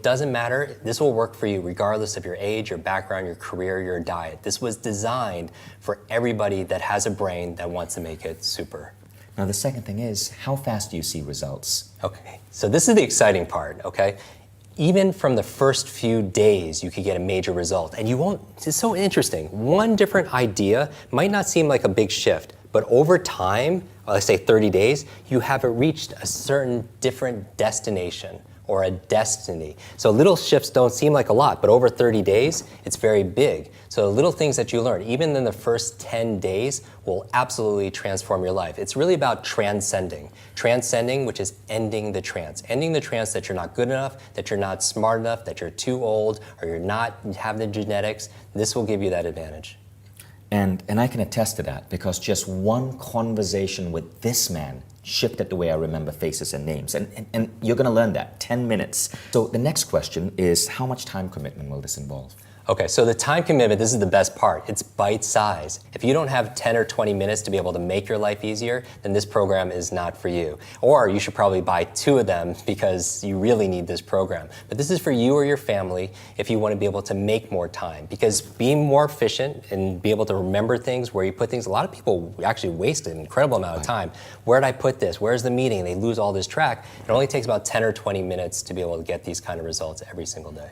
doesn't matter. This will work for you regardless of your age, your background, your career, your diet. This was designed for everybody that has a brain that wants to make it super. Now, the second thing is, how fast do you see results? Okay, so this is the exciting part, okay? Even from the first few days, you could get a major result. And you won't, it's so interesting. One different idea might not seem like a big shift, but over time, let's say 30 days, you have reached a certain different destination or a destiny. So little shifts don't seem like a lot, but over 30 days, it's very big. So little things that you learn, even in the first 10 days, will absolutely transform your life. It's really about transcending. Transcending, which is ending the trance. Ending the trance that you're not good enough, that you're not smart enough, that you're too old, or you're not have the genetics. This will give you that advantage. And I can attest to that, because just one conversation with this man shifted the way I remember faces and names. And you're going to learn that, 10 minutes. So the next question is, how much time commitment will this involve? Okay, so the time commitment, this is the best part. It's bite size. If you don't have 10 or 20 minutes to be able to make your life easier, then this program is not for you. Or you should probably buy 2 of them because you really need this program. But this is for you or your family if you want to be able to make more time. Because being more efficient and be able to remember things, where you put things, a lot of people actually waste an incredible amount of time. Where did I put this? Where's the meeting? They lose all this track. It only takes about 10 or 20 minutes to be able to get these kind of results every single day.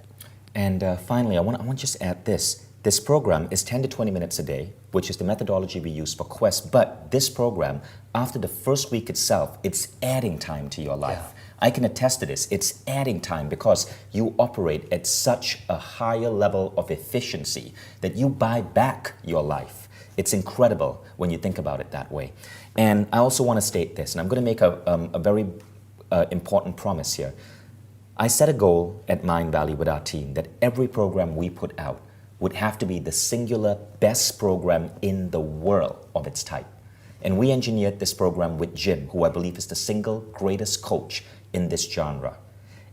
And finally, I want just to add this. This program is 10 to 20 minutes a day, which is the methodology we use for Quest. But this program, after the first week itself, it's adding time to your life. Yeah. I can attest to this. It's adding time because you operate at such a higher level of efficiency that you buy back your life. It's incredible when you think about it that way. And I also want to state this, and I'm going to make a very important promise here. I set a goal at Mindvalley with our team that every program we put out would have to be the singular best program in the world of its type. And we engineered this program with Jim, who I believe is the single greatest coach in this genre.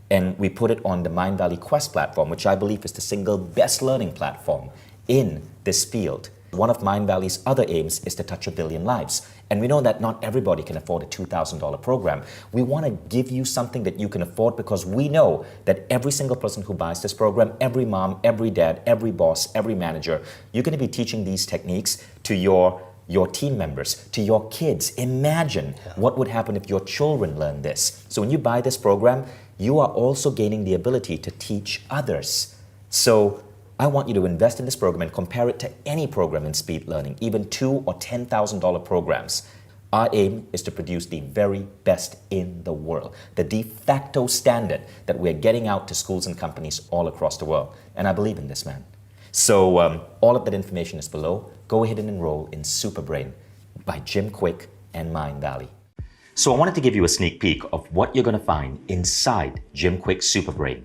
And we put it on the Mindvalley Quest platform, which I believe is the single best learning platform in this field. One of Mindvalley's other aims is to touch 1 billion lives. And we know that not everybody can afford a $2,000 program. We want to give you something that you can afford because we know that every single person who buys this program, every mom, every dad, every boss, every manager, you're going to be teaching these techniques to your team members, to your kids. Imagine what would happen if your children learn this. So when you buy this program, you are also gaining the ability to teach others. So I want you to invest in this program and compare it to any program in speed learning, even $2,000 or $10,000 programs. Our aim is to produce the very best in the world, the de facto standard that we're getting out to schools and companies all across the world. And I believe in this, man. So all of that information is below. Go ahead and enroll in Superbrain by Jim Kwik and Mindvalley. So I wanted to give you a sneak peek of what you're going to find inside Jim Kwik's Superbrain.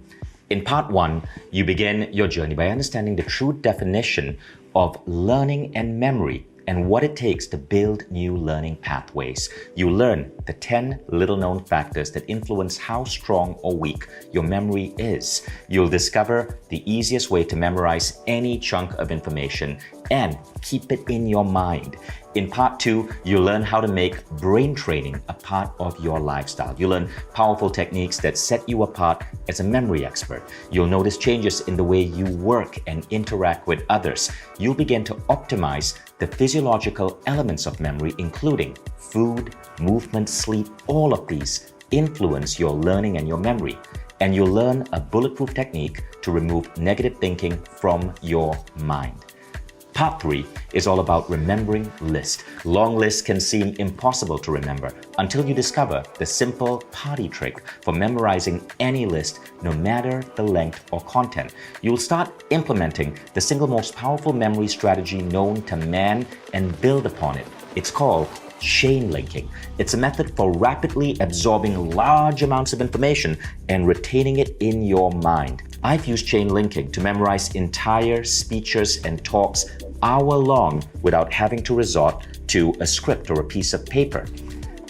In part 1, you begin your journey by understanding the true definition of learning and memory and what it takes to build new learning pathways. You learn the 10 little-known factors that influence how strong or weak your memory is. You'll discover the easiest way to memorize any chunk of information and keep it in your mind. In part 2, you learn how to make brain training a part of your lifestyle. You learn powerful techniques that set you apart as a memory expert. You'll notice changes in the way you work and interact with others. You'll begin to optimize the physiological elements of memory, including food, movement, sleep. All of these influence your learning and your memory. And you'll learn a bulletproof technique to remove negative thinking from your mind. Part 3 is all about remembering lists. Long lists can seem impossible to remember until you discover the simple party trick for memorizing any list, no matter the length or content. You'll start implementing the single most powerful memory strategy known to man and build upon it. It's called chain linking. It's a method for rapidly absorbing large amounts of information and retaining it in your mind. I've used chain linking to memorize entire speeches and talks hour-long without having to resort to a script or a piece of paper.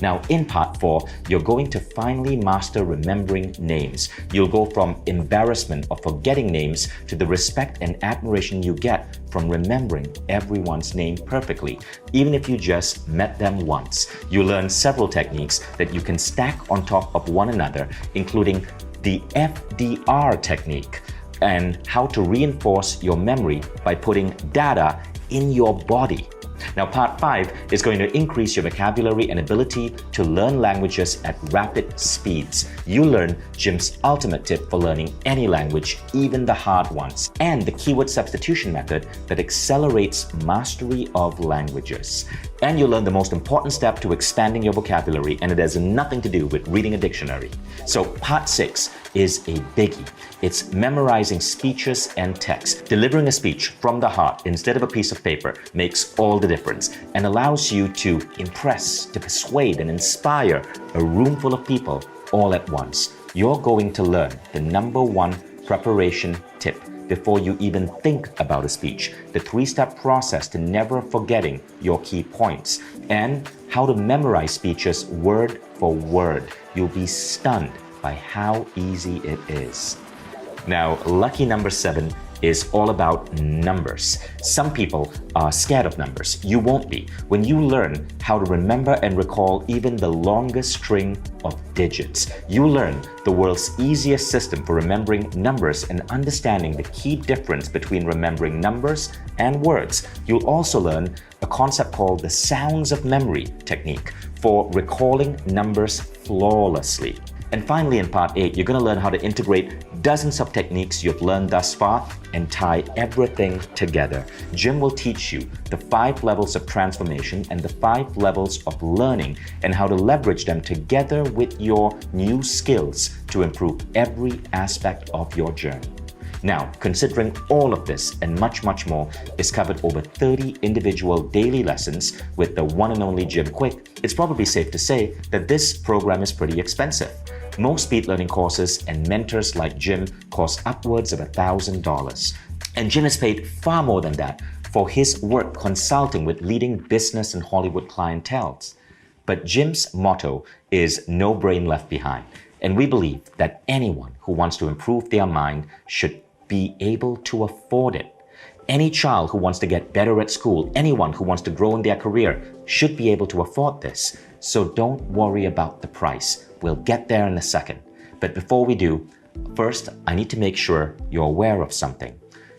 Now, in part 4, you're going to finally master remembering names. You'll go from embarrassment of forgetting names to the respect and admiration you get from remembering everyone's name perfectly, even if you just met them once. You'll learn several techniques that you can stack on top of one another, including the FDR technique, and how to reinforce your memory by putting data in your body. Now, part 5 is going to increase your vocabulary and ability to learn languages at rapid speeds. You learn Jim's ultimate tip for learning any language, even the hard ones, and the keyword substitution method that accelerates mastery of languages. And you'll learn the most important step to expanding your vocabulary, and it has nothing to do with reading a dictionary. So part 6 is a biggie. It's memorizing speeches and text. Delivering a speech from the heart instead of a piece of paper makes all the difference and allows you to impress, to persuade and inspire a room full of people all at once. You're going to learn the #1 preparation tip before you even think about a speech, the 3-step process to never forgetting your key points, and how to memorize speeches word for word. You'll be stunned by how easy it is. Now, lucky number 7 is all about numbers. Some people are scared of numbers. You won't be. When you learn how to remember and recall even the longest string of digits, you learn the world's easiest system for remembering numbers and understanding the key difference between remembering numbers and words. You'll also learn a concept called the sounds of memory technique for recalling numbers flawlessly. And finally, in part 8, you're going to learn how to integrate dozens of techniques you've learned thus far and tie everything together. Jim will teach you the 5 levels of transformation and the 5 levels of learning and how to leverage them together with your new skills to improve every aspect of your journey. Now, considering all of this and much, much more is covered over 30 individual daily lessons with the one and only Jim Kwik, it's probably safe to say that this program is pretty expensive. Most speed learning courses and mentors like Jim cost upwards of $1,000. And Jim has paid far more than that for his work consulting with leading business and Hollywood clienteles. But Jim's motto is no brain left behind. And we believe that anyone who wants to improve their mind should be able to afford it. Any child who wants to get better at school, anyone who wants to grow in their career should be able to afford this. So don't worry about the price. We'll get there in a second. But before we do, first, I need to make sure you're aware of something.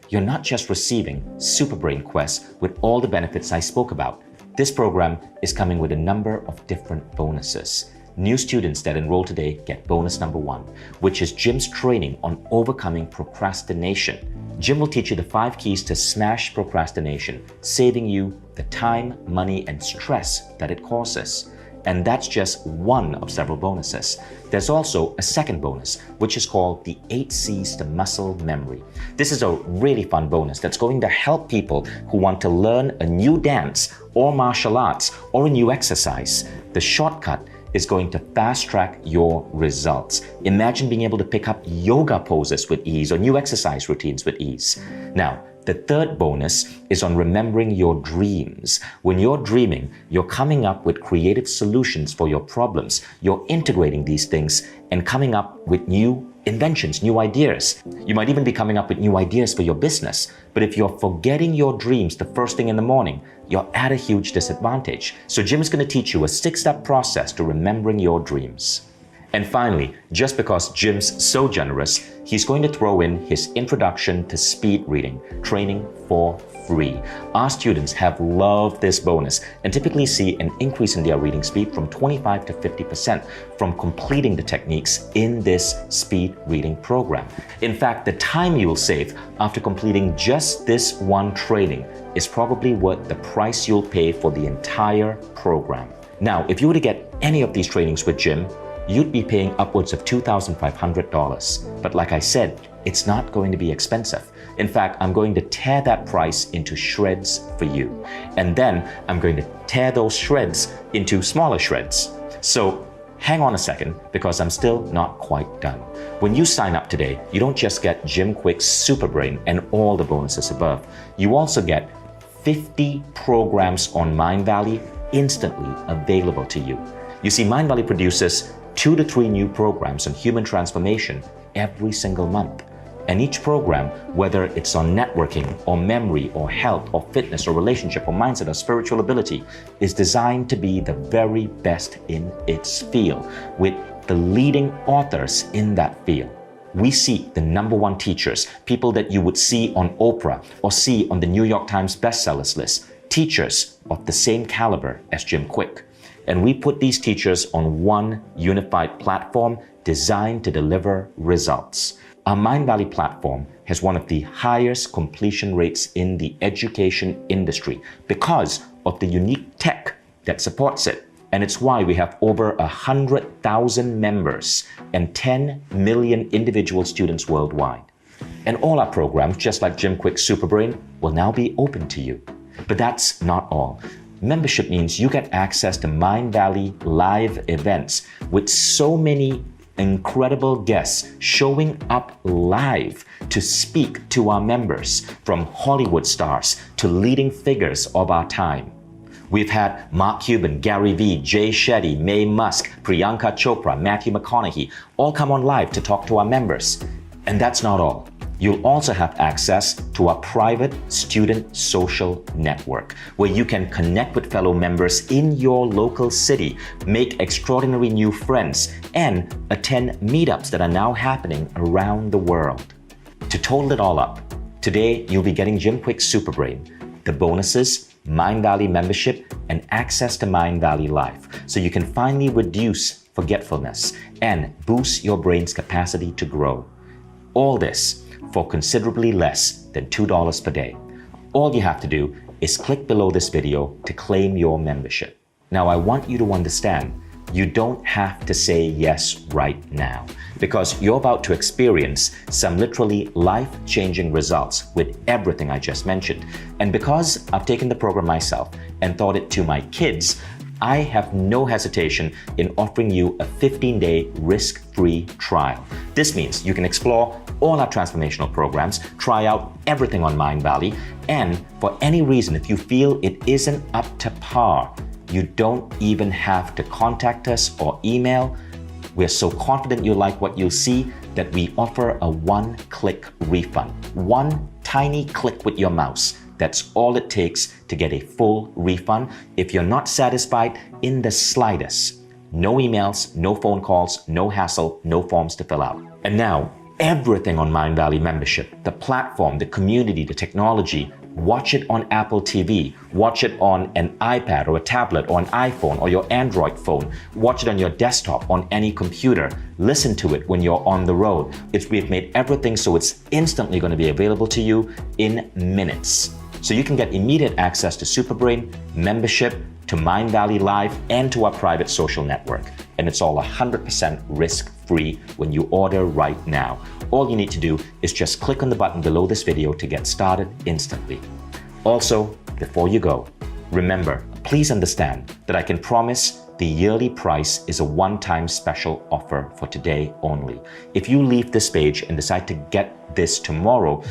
You're not just receiving Super Brain Quest with all the benefits I spoke about. This program is coming with a number of different bonuses. New students that enroll today get bonus number 1, which is Jim's training on overcoming procrastination. Jim will teach you the 5 keys to smash procrastination, saving you the time, money, and stress that it causes. And that's just one of several bonuses. There's also a second bonus, which is called the 8 C's to Muscle Memory. This is a really fun bonus that's going to help people who want to learn a new dance or martial arts or a new exercise. The shortcut is going to fast-track your results. Imagine being able to pick up yoga poses with ease or new exercise routines with ease. Now, the third bonus is on remembering your dreams. When you're dreaming, you're coming up with creative solutions for your problems. You're integrating these things and coming up with new inventions, new ideas. You might even be coming up with new ideas for your business. But if you're forgetting your dreams the first thing in the morning, you're at a huge disadvantage. So Jim is going to teach you a 6-step process to remembering your dreams. And finally, just because Jim's so generous, he's going to throw in his introduction to speed reading training for free. Our students have loved this bonus and typically see an increase in their reading speed from 25 to 50% from completing the techniques in this speed reading program. In fact, the time you will save after completing just this one training is probably worth the price you'll pay for the entire program. Now, if you were to get any of these trainings with Jim, you'd be paying upwards of $2,500. But like I said, it's not going to be expensive. In fact, I'm going to tear that price into shreds for you. And then I'm going to tear those shreds into smaller shreds. So hang on a second, because I'm still not quite done. When you sign up today, you don't just get Jim Kwik's Super Brain and all the bonuses above. You also get 50 programs on Mindvalley instantly available to you. You see, Mindvalley produces 2 to 3 new programs on human transformation every single month. And each program, whether it's on networking or memory or health or fitness or relationship or mindset or spiritual ability, is designed to be the very best in its field with the leading authors in that field. We seek the #1 teachers, people that you would see on Oprah or see on the New York Times bestsellers list, teachers of the same caliber as Jim Kwik. And we put these teachers on one unified platform designed to deliver results. Our Mindvalley platform has one of the highest completion rates in the education industry because of the unique tech that supports it. And it's why we have over 100,000 members and 10 million individual students worldwide. And all our programs, just like Jim Kwik's Superbrain, will now be open to you. But that's not all. Membership means you get access to Mindvalley live events with so many incredible guests showing up live to speak to our members, from Hollywood stars to leading figures of our time. We've had Mark Cuban, Gary Vee, Jay Shetty, Mae Musk, Priyanka Chopra, Matthew McConaughey all come on live to talk to our members. And that's not all. You'll also have access to our private student social network, where you can connect with fellow members in your local city, make extraordinary new friends, and attend meetups that are now happening around the world. To total it all up, today you'll be getting Jim Kwik's Superbrain, the bonuses, Mindvalley membership, and access to Mindvalley Live, so you can finally reduce forgetfulness and boost your brain's capacity to grow. All this for considerably less than $2 per day. All you have to do is click below this video to claim your membership. Now, I want you to understand, you don't have to say yes right now, because you're about to experience some literally life-changing results with everything I just mentioned. And because I've taken the program myself and taught it to my kids, I have no hesitation in offering you a 15-day risk-free trial. This means you can explore all our transformational programs, try out everything on Mindvalley, and for any reason, if you feel it isn't up to par, you don't even have to contact us or email. We're so confident you like what you'll see that we offer a one-click refund. One tiny click with your mouse. That's all it takes to get a full refund if you're not satisfied in the slightest. No emails, no phone calls, no hassle, no forms to fill out. And now, everything on Mindvalley membership, the platform, the community, the technology, watch it on Apple TV, watch it on an iPad or a tablet or an iPhone or your Android phone, watch it on your desktop, on any computer, listen to it when you're on the road. We've made everything so it's instantly going to be available to you in minutes. So you can get immediate access to Superbrain, membership, to Mindvalley Live, and to our private social network. And it's all 100% risk-free when you order right now. All you need to do is just click on the button below this video to get started instantly. Also, before you go, remember, please understand that I can promise the yearly price is a one-time special offer for today only. If you leave this page and decide to get this tomorrow,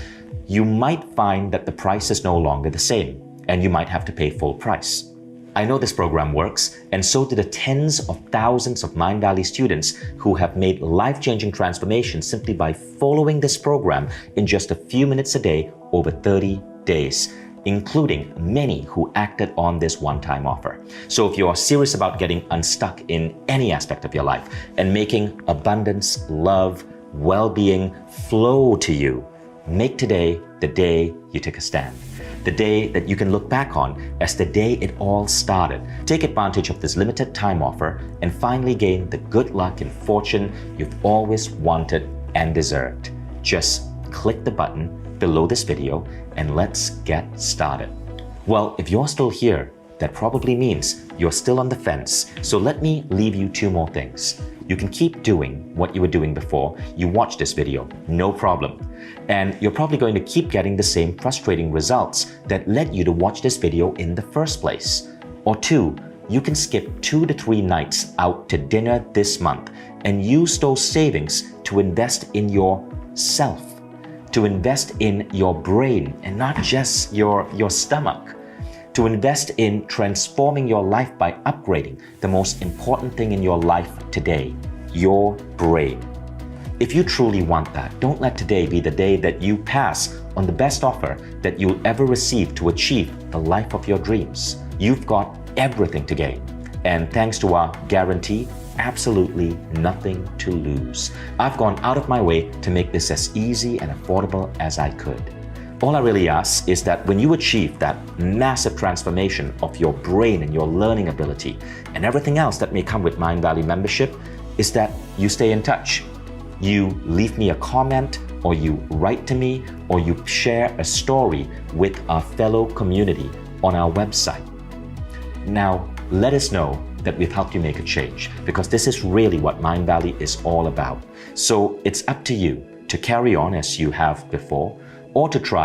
you might find that the price is no longer the same, and you might have to pay full price. I know this program works, and so do the tens of thousands of Mindvalley students who have made life-changing transformations simply by following this program in just a few minutes a day over 30 days, including many who acted on this one-time offer. So if you are serious about getting unstuck in any aspect of your life and making abundance, love, well-being flow to you, make today the day you took a stand. The day that you can look back on as the day it all started. Take advantage of this limited time offer and finally gain the good luck and fortune you've always wanted and deserved. Just click the button below this video and let's get started. Well, if you're still here, that probably means you're still on the fence. So let me leave you two more things. You can keep doing what you were doing before you watched this video, no problem. And you're probably going to keep getting the same frustrating results that led you to watch this video in the first place. Or two, you can skip 2 to 3 nights out to dinner this month and use those savings to invest in yourself, to invest in your brain and not just your stomach, to invest in transforming your life by upgrading the most important thing in your life today, your brain. If you truly want that, don't let today be the day that you pass on the best offer that you'll ever receive to achieve the life of your dreams. You've got everything to gain. And thanks to our guarantee, absolutely nothing to lose. I've gone out of my way to make this as easy and affordable as I could. All I really ask is that when you achieve that massive transformation of your brain and your learning ability and everything else that may come with Mind Valley membership, is that you stay in touch. You leave me a comment, or you write to me, or you share a story with our fellow community on our website. Now, let us know that we've helped you make a change, because this is really what Mind Valley is all about. So it's up to you to carry on as you have before, or to try